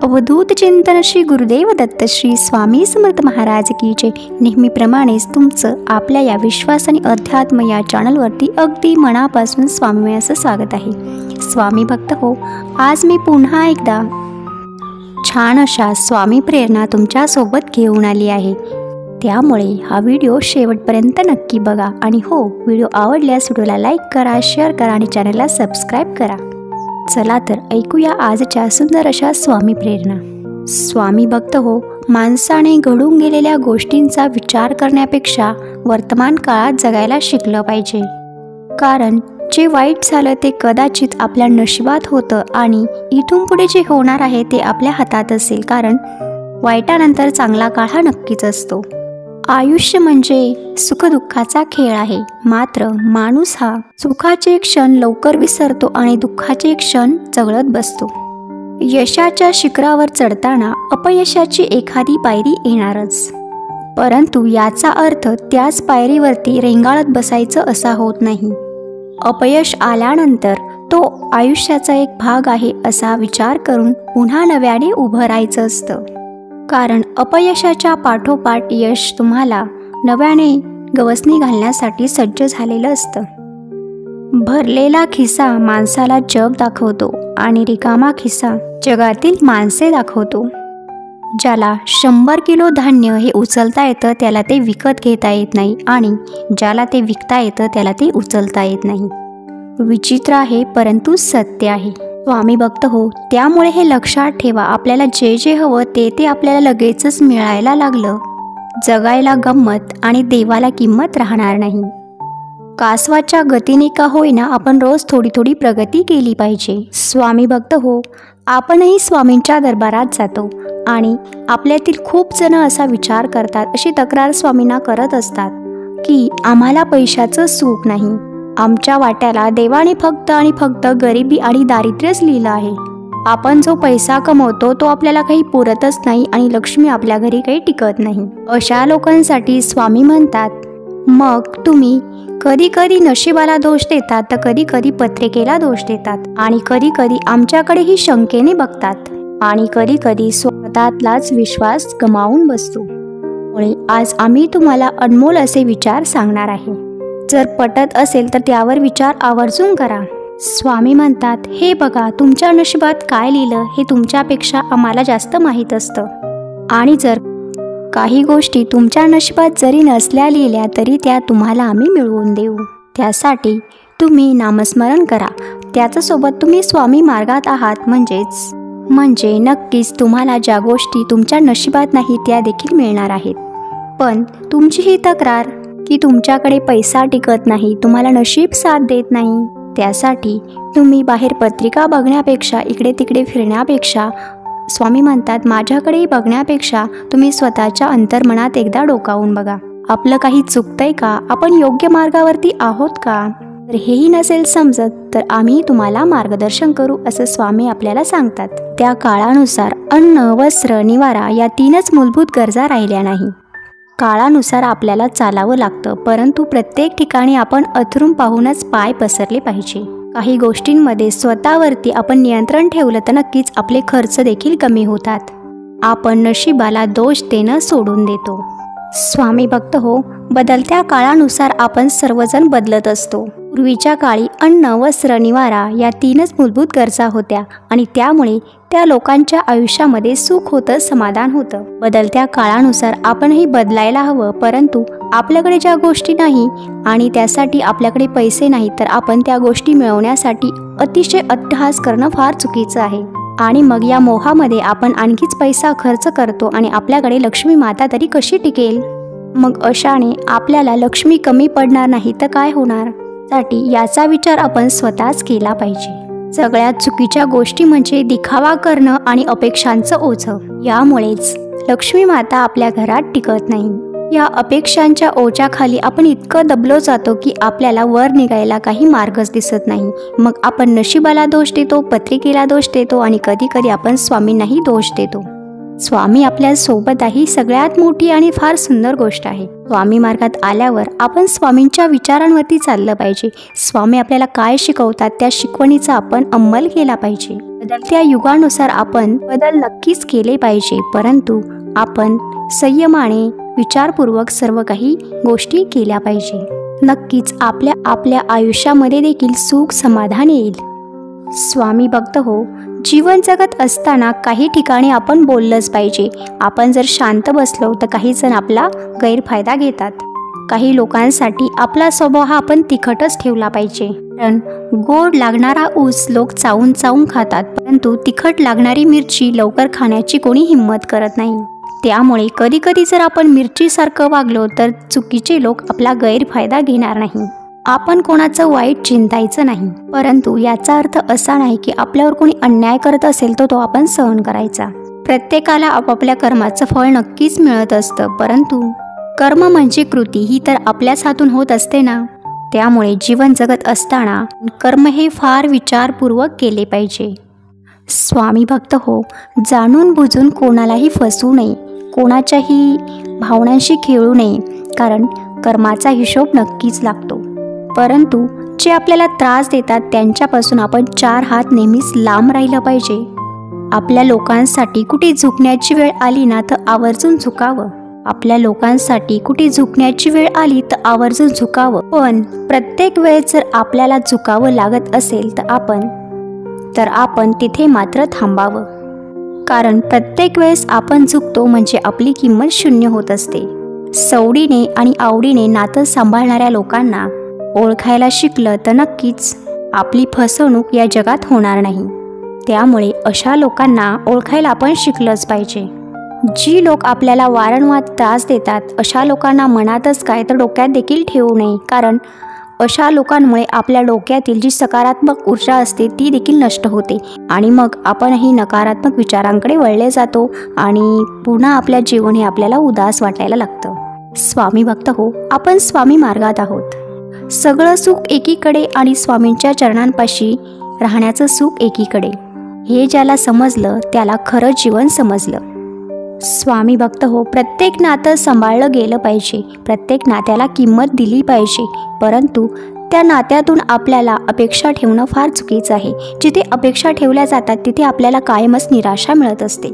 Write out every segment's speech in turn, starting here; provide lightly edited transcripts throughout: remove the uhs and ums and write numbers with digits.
अवधूत चिंतन श्री गुरुदेव दत्त श्री स्वामी समर्थ महाराज की जय। नेहमीप्रमाणेच तुमचं आपल्या या विश्वास आणि अध्यात्म या चॅनलवरती अगदी मनापासून स्वामीमयाचं स्वागत आहे। स्वामी भक्त हो, आज मी पुन्हा एकदा छान अशा स्वामी प्रेरणा तुमच्यासोबत घेऊन आली आहे। त्यामुळे हा व्हिडिओ शेवटपर्यंत नक्की बघा आणि हो, व्हिडिओ आवडल्यास व्हिडिओला लाईक करा, शेअर करा आणि चॅनलला सबस्क्राईब करा। चला तर ऐकूया आजच्या सुंदर अशा स्वामी प्रेरणा। स्वामी भक्त हो, माणसाने घडून गेलेल्या गोष्टींचा विचार करण्यापेक्षा वर्तमान काळात जगायला शिकलं पाहिजे। कारण जे वाईट झालं ते कदाचित आपल्या नशिबात होतं आणि इथून पुढे जे होणार आहे ते आपल्या हातात असेल। कारण वाईटानंतर चांगला काळ हा नक्कीच असतो। आयुष्य म्हणजे सुखदुःखाचा खेळ आहे, मात्र माणूस हा सुखाचे क्षण लवकर विसरतो आणि दुःखाचे क्षण जगळत बसतो। यशाच्या शिखरावर चढताना अपयशाची एखादी पायरी येणारच, परंतु याचा अर्थ त्याच पायरीवरती रेंगाळत बसायचं असा होत नाही। अपयश आल्यानंतर तो आयुष्याचा एक भाग आहे असा विचार करून पुन्हा नव्याने उभं राहायचं असतं। कारण अपयशाच्या पाठोपाठ यश तुम्हाला नव्याने गवसणी घालण्यासाठी सज्ज झालेलं असतं। भरलेला खिसा माणसाला जग दाखवतो आणि रिकामा खिसा जगातील माणसे दाखवतो। ज्याला 100 किलो धान्य हे उचलता येतं त्याला ते विकत घेता येत नाही, आणि ज्याला ते विकता येतं त्याला ते उचलता येत नाही। विचित्र आहे परंतु सत्य आहे। स्वामी भक्त हो, त्यामुळे हे लक्षात ठेवा, आपल्याला जे जे हवं ते आपल्याला लगेचच मिळायला लागलं, जगायला गंमत आणि देवाला किंमत राहणार नाही। कासवाच्या गतीने का होईना आपण रोज थोडी थोडी प्रगती केली पाहिजे। स्वामी भक्त हो, आपणही स्वामींच्या दरबारात जातो आणि आपल्यातील खूप जण असा विचार करतात, अशी तक्रार स्वामींना करत असतात की आम्हाला पैशाचं सुख नाही, आमच्या वाट्याला देवाने फक्त आणि फक्त गरिबी आणि दारिद्र्यच लिहिलं आहे। आपण जो पैसा कमवतो तो आपल्याला काही पुरतच नाही आणि लक्ष्मी आपल्या घरी काही टिकत नाही। अशा लोकांसाठी स्वामी म्हणतात, मग तुम्ही कधी कधी नशिबाला दोष देतात तर कधी कधी पत्रिकेला दोष देतात आणि कधी कधी आमच्याकडेही शंकेने बघतात आणि कधी कधी स्वतःतलाच विश्वास गमावून बसतो। त्यामुळे आज आम्ही तुम्हाला अनमोल असे विचार सांगणार आहे। जर पटत असेल तर त्यावर विचार आवर्जून करा। स्वामी म्हणतात, हे बघा, तुमच्या नशिबात काय लिहिलं हे तुमच्यापेक्षा आम्हाला जास्त माहीत असतं, आणि जर काही गोष्टी तुमच्या नशिबात जरी नसल्या लिहिल्या तरी त्या तुम्हाला आम्ही मिळवून देऊ। त्यासाठी तुम्ही नामस्मरण करा, त्याच्यासोबत तुम्ही स्वामी मार्गात आहात म्हणजे नक्कीच तुम्हाला ज्या गोष्टी तुमच्या नशिबात नाही त्या देखील मिळणार आहेत। पण तुमची ही तक्रार की तुमच्याकडे पैसा टिकत नाही, तुम्हाला नशीब साथ देत नाही, त्यासाठी तुम्ही बाहेर पत्रिका बघण्यापेक्षा, इकडे तिकडे फिरण्यापेक्षा, स्वामी म्हणतात माझ्याकडेही बघण्यापेक्षा तुम्ही स्वतःच्या अंतर्मनात एकदा डोकावून बघा, आपलं काही चुकतंय का, आपण योग्य मार्गावरती आहोत का। तर हेही नसेल समजत तर आम्ही तुम्हाला मार्गदर्शन करू असं स्वामी आपल्याला सांगतात। त्या काळानुसार अन्न, वस्त्र, निवारा या 3च मूलभूत गरजा राहिल्या नाही। काळानुसार आपल्याला चालावं लागतं, परंतु प्रत्येक ठिकाणी आपण अथरून पाहूनच पाय पसरले पाहिजे। काही गोष्टींमध्ये स्वतःवरती आपण नियंत्रण ठेवलं तर नक्कीच आपले खर्च देखील कमी होतात। आपण नशिबाला दोष देणं सोडून देतो। स्वामी भक्त हो, बदलत्या काळानुसार आपण सर्वजण बदलत असतो। पूर्वीच्या काळी अन्न, वस्त्र, निवारा या 3च मूलभूत गरजा होत्या आणि त्यामुळे त्या लोकांच्या आयुष्यामध्ये सुख होतं, समाधान होतं। बदलत्या काळानुसार आपणही बदलायला हवं, परंतु आपल्याकडे ज्या गोष्टी नाही आणि त्यासाठी आपल्याकडे पैसे नाही तर आपण त्या गोष्टी मिळवण्यासाठी अतिशय अट्टहास करणं फार चुकीचं आहे। आणि मग या मोहामध्ये आपण आणखीच पैसा खर्च करतो आणि आपल्याकडे लक्ष्मी माता तरी कशी टिकेल। मग अशाने आपल्याला लक्ष्मी कमी पडणार नाही तर काय होणार, याचा विचार आपण स्वतःच केला पाहिजे। सगळ्यात चुकीच्या गोष्टी म्हणजे दिखावा करणं आणि अपेक्षांचं ओझं, यामुळेच लक्ष्मी माता आपल्या घरात टिकत नाही। या अपेक्षांच्या ओझ्याखाली आपण इतकं दबलो जातो की आपल्याला वर निघायला काही मार्गच दिसत नाही। मग आपण नशिबाला दोष देतो, पत्रिकेला दोष देतो आणि कधी कधी आपण स्वामींनाही दोष देतो। स्वामी आपल्या सोबत आहे, सगळ्यात मोठी आणि फार सुंदर गोष्ट आहे। स्वामी मार्गात आल्यावर आपण स्वामींच्या विचारांवरती चाललं पाहिजे। स्वामी आपल्याला काय शिकवतात त्या शिकवणीचा आपण अंमल केला पाहिजे। बदलत्या युगानुसार आपण बदल नक्कीच केले पाहिजे, परंतु आपण संयमाने विचारपूर्वक सर्व काही गोष्टी केल्या पाहिजे. नक्कीच आपल्या आयुष्यामध्ये देखील सुख समाधान येईल. स्वामी भक्त हो, जीवन जगत असताना काही ठिकाणी आपण बोललंच पाहिजे. आपण जर शांत बसलो तर काही जण आपला गैरफायदा घेतात. काही लोकांसाठी आपला स्वभाव हा आपण तिखटच ठेवला पाहिजे. कारण गोड लागणारा ऊस लोक चावून चावून खातात, परंतु तिखट लागणारी मिरची लवकर खाण्याची कोणी हिंमत करत नाही. त्यामुळे कधी कधी जर आपण मिरचीसारखं वागलो तर चुकीचे लोक आपला गैरफायदा घेणार नाही. आपण कोणाचं वाईट चिंतायचं नाही, परंतु याचा अर्थ असा नाही की आपल्यावर कोणी अन्याय करत असेल तर तो आपण सहन करायचा. प्रत्येकाला आपापल्या कर्माचं फळ नक्कीच मिळत असतं, परंतु कर्म म्हणजे कृती ही तर आपल्याच हातून होत असते ना. त्यामुळे जीवन जगत असताना कर्म हे फार विचारपूर्वक केले पाहिजे. स्वामी भक्त हो, जाणून बुजून कोणालाही फसवू नये, कोणाच्याही भावनांशी खेळू नये, कारण कर्माचा हिशोब नक्कीच लागतो. परंतु जे आपल्याला त्रास देतात त्यांच्यापासून आपण 4 हात नेहमीच लांब राहिलं पाहिजे. आपल्या लोकांसाठी कुठे झुकण्याची वेळ आली ना तर आवर्जून झुकावं. आपल्या लोकांसाठी कुठे झुकण्याची वेळ आली तर आवर्जून झुकावं. पण प्रत्येक वेळेस जर आपल्याला झुकावं लागत असेल तर आपण तिथे मात्र थांबावं. कारण प्रत्येक वेळेस आपण झुकतो म्हणजे आपली किंमत शून्य होत असते. सवडीने आणि आवडीने नातं सांभाळणाऱ्या लोकांना ओळखायला शिकलं तर नक्कीच आपली फसवणूक या जगात होणार नाही. त्यामुळे अशा लोकांना ओळखायला आपण शिकलंच पाहिजे. जी लोक आपल्याला वारंवार त्रास देतात अशा लोकांना मनातच काय तर डोक्यात देखील ठेवू नये, कारण अशा लोकांमुळे आपल्या डोक्यातील जी सकारात्मक ऊर्जा असते ती देखील नष्ट होते आणि मग आपणही नकारात्मक विचारांकडे वळले जातो आणि पुन्हा आपल्या जीवन हे आपल्याला उदास वाटायला लागतं. स्वामी भक्त हो, आपण स्वामी मार्गात आहोत. सगळं सुख एकीकडे आणि स्वामींच्या चरणांपाशी राहण्याचं सुख एकीकडे. हे ज्याला समजलं त्याला खरं जीवन समजलं. स्वामी भक्त हो, प्रत्येक नातं सांभाळलं गेलं पाहिजे, प्रत्येक नात्याला किंमत दिली पाहिजे, परंतु त्या नात्यातून आपल्याला अपेक्षा ठेवणं फार चुकीचं आहे. जिथे अपेक्षा ठेवल्या जातात तिथे आपल्याला कायमच निराशा मिळत असते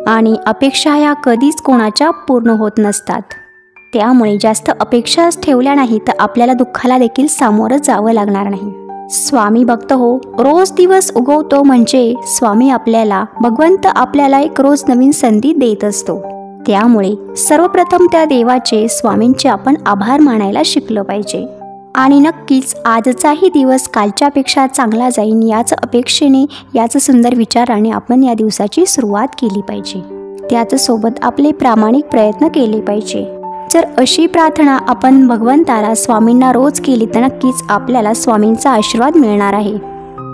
आणि अपेक्षा ह्या कधीच कोणाच्या पूर्ण होत नसतात. त्यामुळे जास्त अपेक्षाच ठेवल्या नाही तर आपल्याला दुःखाला देखील सामोरं जावं लागणार नाही. स्वामी भक्त हो, रोज दिवस उगवतो म्हणजे भगवंत आपल्याला एक रोज नवीन संधी देत असतो. त्यामुळे सर्वप्रथम त्या देवाचे, स्वामींचे आपण आभार मानायला शिकलं पाहिजे. आणि नक्कीच आजचाही दिवस कालच्यापेक्षा चांगला जाईन याच अपेक्षेने, याच सुंदर विचाराने आपण या दिवसाची सुरुवात केली पाहिजे. त्याचसोबत आपले प्रामाणिक प्रयत्न केले पाहिजे. जर अशी प्रार्थना आपण भगवंताला, स्वामींना रोज केली तर नक्कीच आपल्याला स्वामींचा आशीर्वाद मिळणार आहे.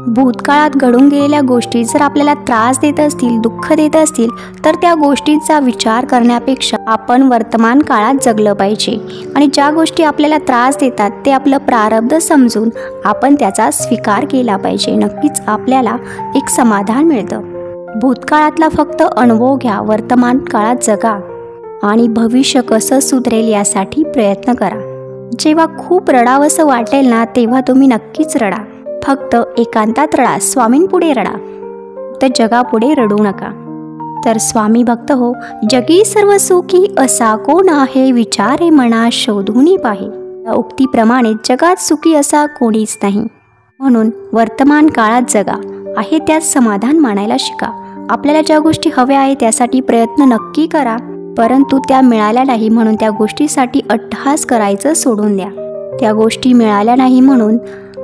भूतकाळात घडून गेलेल्या गोष्टी जर आपल्याला त्रास देत असतील, दुःख देत असतील तर त्या गोष्टींचा विचार करण्यापेक्षा आपण वर्तमान काळात जगलं पाहिजे आणि ज्या गोष्टी आपल्याला त्रास देतात ते आपलं प्रारब्ध समजून आपण त्याचा स्वीकार केला पाहिजे. नक्कीच आपल्याला एक समाधान मिळतं. भूतकाळातला फक्त अनुभव घ्या, वर्तमान काळात जगा आणि भविष्य कसं सुधरेल यासाठी प्रयत्न करा. जेव्हा खूप रडावंसं वाटेल ना तेव्हा तुम्ही नक्कीच रडा. फक्त एकांतात रडा, स्वामींपुढे रडा, तर जगापुढे रडू नका. तर स्वामी भक्त हो, जगी सर्व सुखी असा कोण आहे, विचारे मना शोधून पाहे. या उक्तीप्रमाणे जगात सुखी असा कोणीच नाही. म्हणून वर्तमान काळात जगा, आहे त्यात समाधान मानायला शिका. आपल्याला ज्या गोष्टी हव्या आहेत त्यासाठी प्रयत्न नक्की करा, परंतु त्या मिळाल्या नाही म्हणून त्या गोष्टीसाठी अट्टहास करायचं सोडून द्या. त्या गोष्टी मिळाल्या नाही म्हणून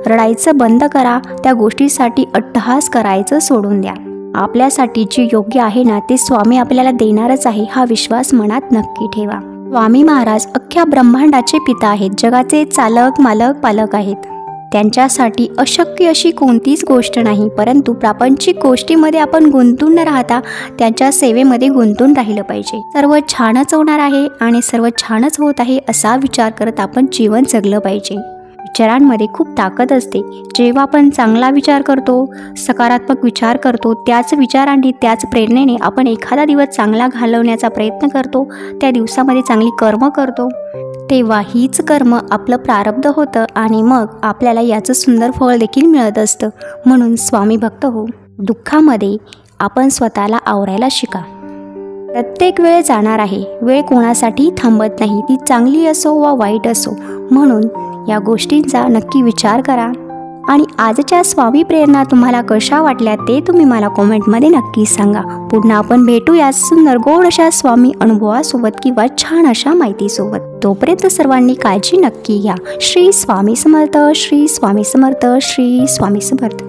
रडायचं बंद करा, त्या गोष्टीसाठी अट्टहास करायचं सोडून द्या. आपल्यासाठी जे योग्य आहे ना ते स्वामी आपल्याला देणारच आहे, हा विश्वास मनात नक्की ठेवा. स्वामी महाराज अख्ख्या ब्रह्मांडाचे पिता आहेत, जगाचे चालक, मालक, पालक आहेत. त्यांच्यासाठी अशक्य अशी कोणतीच गोष्ट नाही, परंतु प्रापंचिक गोष्टीमध्ये आपण गुंतून न राहता त्यांच्या सेवेमध्ये गुंतून राहिलं पाहिजे. सर्व छानच होणार आहे आणि सर्व छानच होत आहे असा विचार करत आपण जीवन जगलं पाहिजे. विचारांमध्ये खूप ताकद असते. जेव्हा आपण चांगला विचार करतो, सकारात्मक विचार करतो, त्याच विचारांनी, त्याच प्रेरणेने आपण एखादा दिवस चांगला घालवण्याचा प्रयत्न करतो, त्या दिवसामध्ये चांगली कर्म करतो, तेव्हा हीच कर्म आपलं प्रारब्ध होतं आणि मग आपल्याला याचं सुंदर फळ देखील मिळत असतं. म्हणून स्वामी भक्त हो, दुःखामध्ये आपण स्वतःला आवरायला शिका. प्रत्येक वेळ जाणार आहे. वेळ कोणासाठी थांबत नाही, ती चांगली असो वा वाईट असो. म्हणून या गोष्टींचा नक्की विचार करा. आणि आजच्या स्वामी प्रेरणा तुम्हाला कशा वाटल्या ते तुम्ही मला कॉमेंटमध्ये नक्की सांगा. पुन्हा आपण भेटूया सुंदर गोड अशा स्वामी अनुभवासोबत किंवा छान अशा माहितीसोबत. तोपर्यंत सर्वांनी काळजी नक्की घ्या. श्री स्वामी समर्थ, श्री स्वामी समर्थ, श्री स्वामी समर्थ.